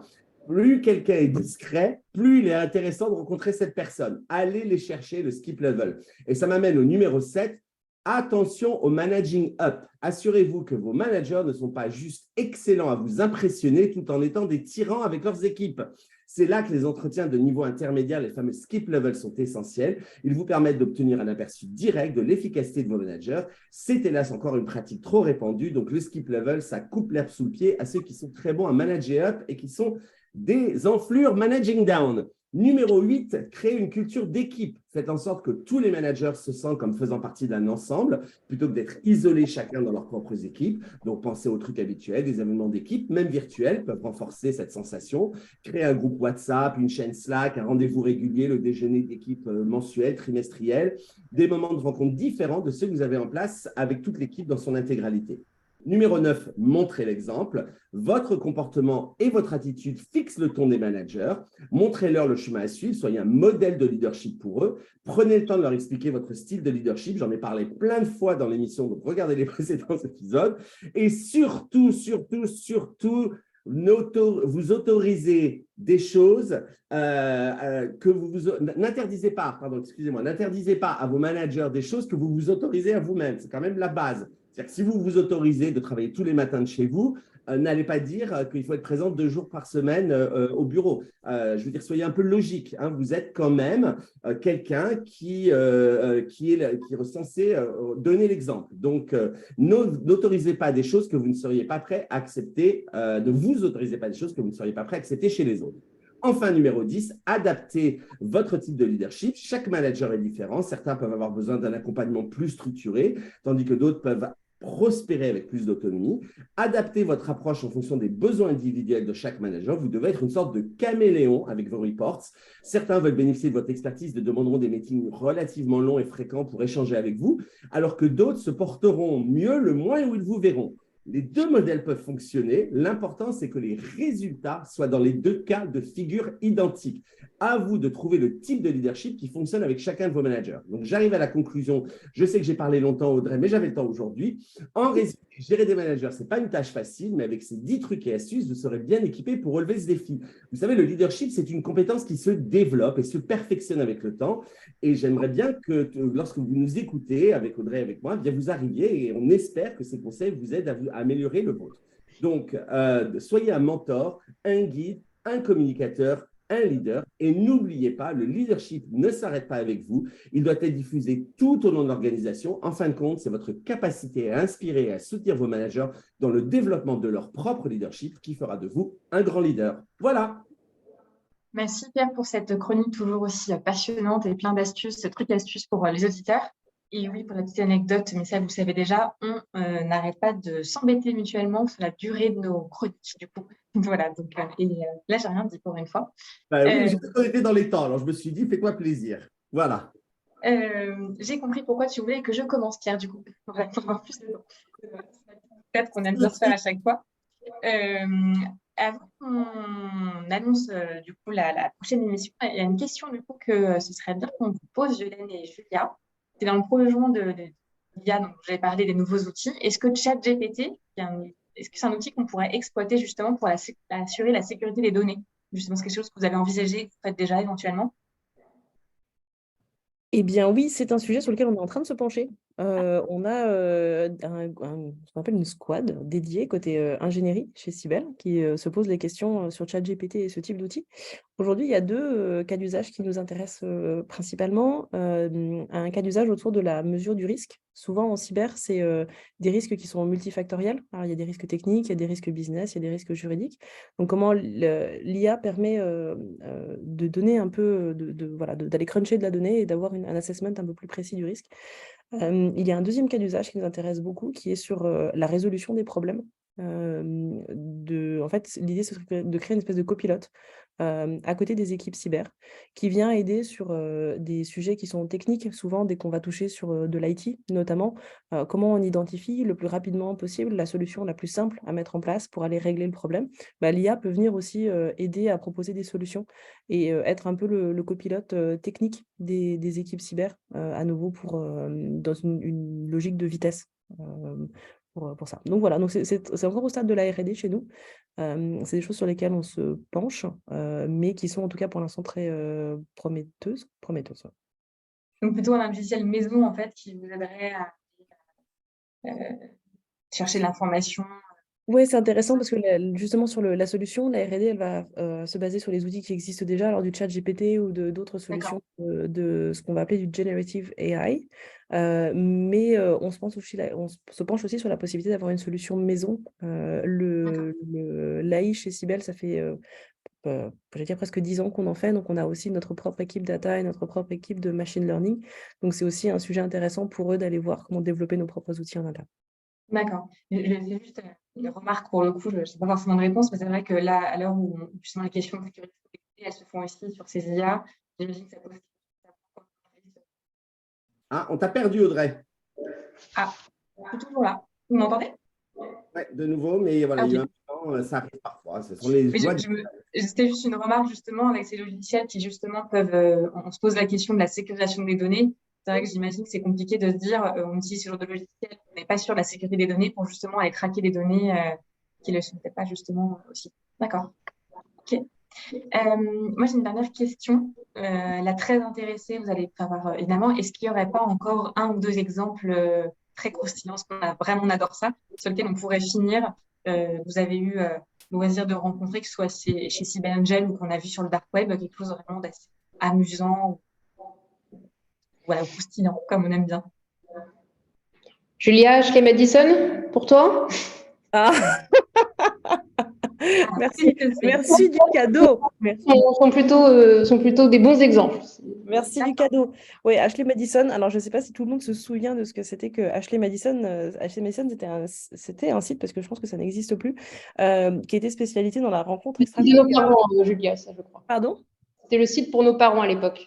Plus quelqu'un est discret, plus il est intéressant de rencontrer cette personne. Allez les chercher, le skip level. Et ça m'amène au numéro 7. Attention au managing up. Assurez-vous que vos managers ne sont pas juste excellents à vous impressionner tout en étant des tyrans avec leurs équipes. C'est là que les entretiens de niveau intermédiaire, les fameux skip levels, sont essentiels. Ils vous permettent d'obtenir un aperçu direct de l'efficacité de vos managers. C'est hélas encore une pratique trop répandue. Donc, le skip level, ça coupe l'herbe sous le pied à ceux qui sont très bons à manager up et qui sont des enflures managing down. Numéro 8, créer une culture d'équipe. Faites en sorte que tous les managers se sentent comme faisant partie d'un ensemble, plutôt que d'être isolés chacun dans leurs propres équipes. Donc, pensez aux trucs habituels, des événements d'équipe, même virtuels, peuvent renforcer cette sensation. Créer un groupe WhatsApp, une chaîne Slack, un rendez-vous régulier, le déjeuner d'équipe mensuel, trimestriel, des moments de rencontre différents de ceux que vous avez en place avec toute l'équipe dans son intégralité. Numéro 9, montrez l'exemple. Votre comportement et votre attitude fixent le ton des managers. Montrez-leur le chemin à suivre. Soyez un modèle de leadership pour eux. Prenez le temps de leur expliquer votre style de leadership. J'en ai parlé plein de fois dans l'émission, donc regardez les précédents épisodes. Et surtout, vous autorisez des choses que n'interdisez pas à vos managers des choses que vous vous autorisez à vous-même. C'est quand même la base. C'est-à-dire que si vous vous autorisez de travailler tous les matins de chez vous, n'allez pas dire qu'il faut être présent 2 jours par semaine au bureau. Je veux dire, soyez un peu logique. Hein. Vous êtes quand même quelqu'un qui est censé donner l'exemple. Donc, n'autorisez pas des choses que vous ne seriez pas prêt à accepter, ne vous autorisez pas des choses que vous ne seriez pas prêt à accepter chez les autres. Enfin, numéro 10, adaptez votre type de leadership. Chaque manager est différent. Certains peuvent avoir besoin d'un accompagnement plus structuré, tandis que d'autres peuvent prospérer avec plus d'autonomie. Adaptez votre approche en fonction des besoins individuels de chaque manager. Vous devez être une sorte de caméléon avec vos reports. Certains veulent bénéficier de votre expertise et demanderont des meetings relativement longs et fréquents pour échanger avec vous, alors que d'autres se porteront mieux le moins où ils vous verront. Les 2 modèles peuvent fonctionner. L'important, c'est que les résultats soient dans les 2 cas de figure identiques. À vous de trouver le type de leadership qui fonctionne avec chacun de vos managers. Donc, j'arrive à la conclusion. Je sais que j'ai parlé longtemps, Audrey, mais j'avais le temps aujourd'hui. En résumé, gérer des managers, ce n'est pas une tâche facile, mais avec ces 10 trucs et astuces, vous serez bien équipé pour relever ce défi. Vous savez, le leadership, c'est une compétence qui se développe et se perfectionne avec le temps. Et j'aimerais bien que lorsque vous nous écoutez, avec Audrey et avec moi, bien vous arriviez et on espère que ces conseils vous aident à améliorer le vôtre. Donc, soyez un mentor, un guide, un communicateur, un leader. Et n'oubliez pas, le leadership ne s'arrête pas avec vous. Il doit être diffusé tout au long de l'organisation. En fin de compte, c'est votre capacité à inspirer et à soutenir vos managers dans le développement de leur propre leadership qui fera de vous un grand leader. Voilà. Merci Pierre pour cette chronique toujours aussi passionnante et plein d'astuces, trucs et astuces pour les auditeurs. Et oui, pour la petite anecdote, mais ça vous le savez déjà, on n'arrête pas de s'embêter mutuellement sur la durée de nos chroniques du coup. Voilà, donc là j'ai rien dit pour une fois. Oui, mais j'ai peut-être été dans les temps, alors je me suis dit, fais-toi plaisir. Voilà. J'ai compris pourquoi tu voulais que je commence, Pierre, du coup. On va avoir plus de temps. Peut-être qu'on aime bien se faire à chaque fois. Avant qu'on annonce du coup la prochaine émission, il y a une question du coup que ce serait bien qu'on vous pose, Violaine et Julia. C'est dans le prolongement de l'IA, donc j'avais parlé des nouveaux outils. Est-ce que ChatGPT, est-ce que c'est un outil qu'on pourrait exploiter justement pour assurer la sécurité des données? Justement, c'est quelque chose que vous avez envisagé, que vous faites déjà éventuellement? Eh bien oui, c'est un sujet sur lequel on est en train de se pencher. On a ce qu'on appelle une squad dédiée côté ingénierie chez Cyber qui se pose les questions sur ChatGPT et ce type d'outils. Aujourd'hui, il y a 2 cas d'usage qui nous intéressent principalement. Un cas d'usage autour de la mesure du risque. Souvent en cyber, c'est des risques qui sont multifactoriels. Alors, il y a des risques techniques, il y a des risques business, il y a des risques juridiques. Donc, comment l'IA permet de donner un peu, d'aller cruncher de la donnée et d'avoir un assessment un peu plus précis du risque. Il y a un 2e cas d'usage qui nous intéresse beaucoup, qui est sur la résolution des problèmes. En fait, l'idée, c'est de créer une espèce de copilote à côté des équipes cyber, qui vient aider sur des sujets qui sont techniques, souvent dès qu'on va toucher sur de l'IT, notamment comment on identifie le plus rapidement possible la solution la plus simple à mettre en place pour aller régler le problème. L'IA peut venir aussi aider à proposer des solutions et être un peu le copilote technique des équipes cyber, à nouveau dans une logique de vitesse. Pour ça. Donc voilà, donc c'est encore au stade de la R&D chez nous. C'est des choses sur lesquelles on se penche, mais qui sont en tout cas pour l'instant très prometteuses. Ouais. Donc plutôt un logiciel maison en fait qui vous aiderait à chercher de l'information. Oui, c'est intéressant parce que justement sur la solution, la R&D, elle va se baser sur les outils qui existent déjà, alors du chat GPT ou d'autres solutions de ce qu'on va appeler du generative AI. Mais on se penche aussi sur la possibilité d'avoir une solution maison. L'AI chez Cybelle, ça fait j'allais dire presque 10 ans qu'on en fait. Donc, on a aussi notre propre équipe data et notre propre équipe de machine learning. Donc, c'est aussi un sujet intéressant pour eux d'aller voir comment développer nos propres outils en interne. D'accord. C'est juste une remarque pour le coup, je n'ai pas forcément de réponse, mais c'est vrai que là, à l'heure où justement les questions de sécurité, elles se font aussi sur ces IA, j'imagine que ça pose. Ah, on t'a perdu, Audrey. Ah, je suis toujours là. Vous m'entendez? Ouais, de nouveau, mais voilà, il y a eu Ok. un moment, ça arrive parfois. Ce sont les Oui, joies. c'était juste une remarque justement avec ces logiciels qui justement peuvent, on se pose la question de la sécurisation des données. C'est vrai que j'imagine que c'est compliqué de se dire, on utilise ce genre de logiciel, on n'est pas sûr de la sécurité des données pour justement aller traquer des données qui ne le sont peut-être pas justement aussi. D'accord. Ok. Moi, j'ai une dernière question. La très intéressée, vous allez avoir évidemment, est-ce qu'il n'y aurait pas encore un ou deux exemples très croustillants, parce qu'on adore ça, sur lesquels on pourrait finir. Vous avez eu le loisir de rencontrer, que ce soit chez CyberAngel ou qu'on a vu sur le dark web, quelque chose vraiment d'assez amusant, voilà, ou croustillant, comme on aime bien. Julia, Ashley Madison, pour toi? Ah, merci du cadeau. Merci. Sont plutôt des bons exemples. Merci du cadeau. Oui, Ashley Madison. Alors, je ne sais pas si tout le monde se souvient de ce que c'était que Ashley Madison. Ashley Madison, c'était un site, parce que je pense que ça n'existe plus, qui était spécialisé dans la rencontre C'était nos extra-conjugale. parents, Julia, ça, je crois. Pardon? C'était le site pour nos parents à l'époque.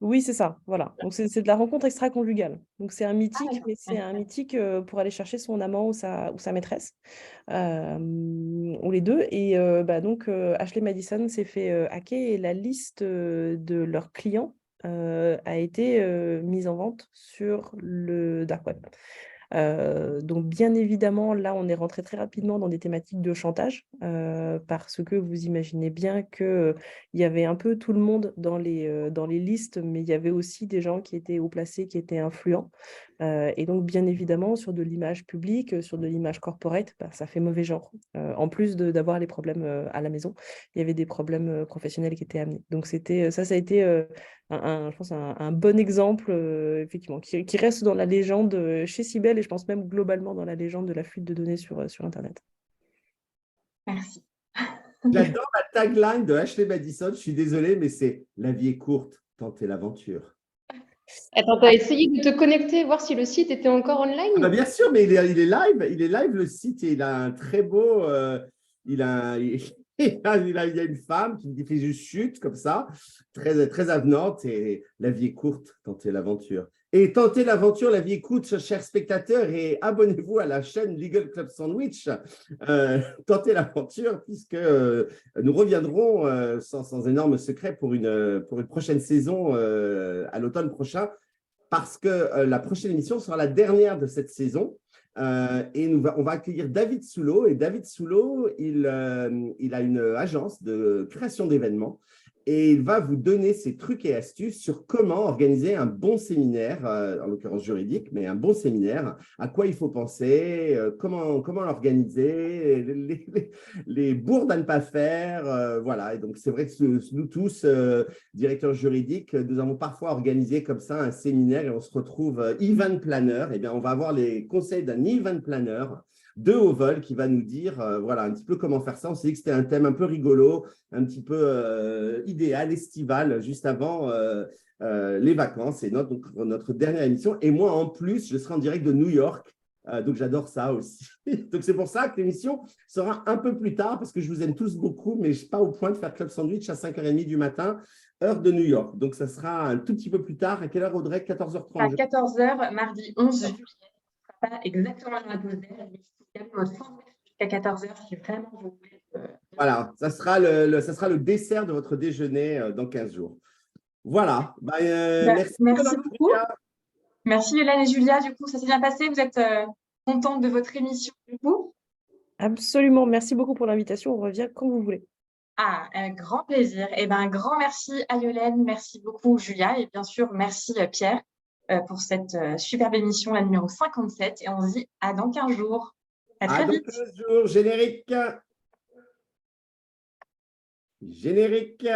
Oui, c'est ça. Voilà. Donc, c'est de la rencontre extra-conjugale. Donc, c'est un mythique, d'accord. mais c'est un mythique pour aller chercher son amant ou sa maîtresse, ou les deux. Et donc, Ashley Madison s'est fait hacker et la liste de leurs clients a été mise en vente sur le dark web. Donc, bien évidemment, là, on est rentré très rapidement dans des thématiques de chantage, parce que vous imaginez bien qu'il y avait un peu tout le monde dans les listes, mais il y avait aussi des gens qui étaient haut placés, qui étaient influents. Et donc, bien évidemment, sur de l'image publique, sur de l'image corporate, ça fait mauvais genre. En plus d'avoir les problèmes à la maison, il y avait des problèmes professionnels qui étaient amenés. Donc, ça a été je pense un bon exemple, effectivement, qui reste dans la légende chez Cybelle, et je pense même globalement dans la légende de la fuite de données sur Internet. Merci. J'adore la tagline de Ashley Madison. Je suis désolé, mais c'est « La vie est courte, tentez l'aventure ». Attends, tu as essayé de te connecter, voir si le site était encore online? Ah bah bien sûr, mais il est live le site, et il a un très beau, il y a une femme qui fait juste chute comme ça, très, très avenante, et la vie est courte, tentez l'aventure. Et tentez l'aventure, la vie est courte, chers spectateurs, et abonnez-vous à la chaîne Legal Club Sandwich. Tentez l'aventure, puisque nous reviendrons sans énorme secret pour une prochaine saison à l'automne prochain, parce que la prochaine émission sera la dernière de cette saison. Et on va accueillir David Soulot. Et David Soulot, il a une agence de création d'événements, et il va vous donner ses trucs et astuces sur comment organiser un bon séminaire, en l'occurrence juridique, mais un bon séminaire, à quoi il faut penser, comment l'organiser, les bourdes à ne pas faire. Voilà. Et donc, c'est vrai que nous tous, directeurs juridiques, nous avons parfois organisé comme ça un séminaire, et on se retrouve event planner. Eh bien, on va avoir les conseils d'un event planner de haut vol qui va nous dire voilà, un petit peu comment faire ça. On s'est dit que c'était un thème un peu rigolo, un petit peu idéal, estival, juste avant les vacances, et notre dernière émission. Et moi, en plus, je serai en direct de New York. Donc, j'adore ça aussi. Donc, c'est pour ça que l'émission sera un peu plus tard, parce que je vous aime tous beaucoup, mais je ne suis pas au point de faire Club Sandwich à 5h30 du matin, heure de New York. Donc, ça sera un tout petit peu plus tard. À quelle heure, Audrey? 14h30? À 14h, mardi 11 juillet. Pas exactement dans la pause d'air, jusqu'à 14h, si vraiment vous voulez. Voilà, ça sera le dessert de votre déjeuner dans 15 jours. Voilà. Merci beaucoup. Merci Hélène et Julia. Du coup, ça s'est bien passé. Vous êtes contente de votre émission du coup? Absolument. Merci beaucoup pour l'invitation. On revient quand vous voulez. Ah, un grand plaisir. Et un grand merci à Hélène. Merci beaucoup Julia. Et bien sûr, merci Pierre pour cette superbe émission, la numéro 57. Et on se dit à dans 15 jours. À très vite. Dans 15 jours. Générique. Générique.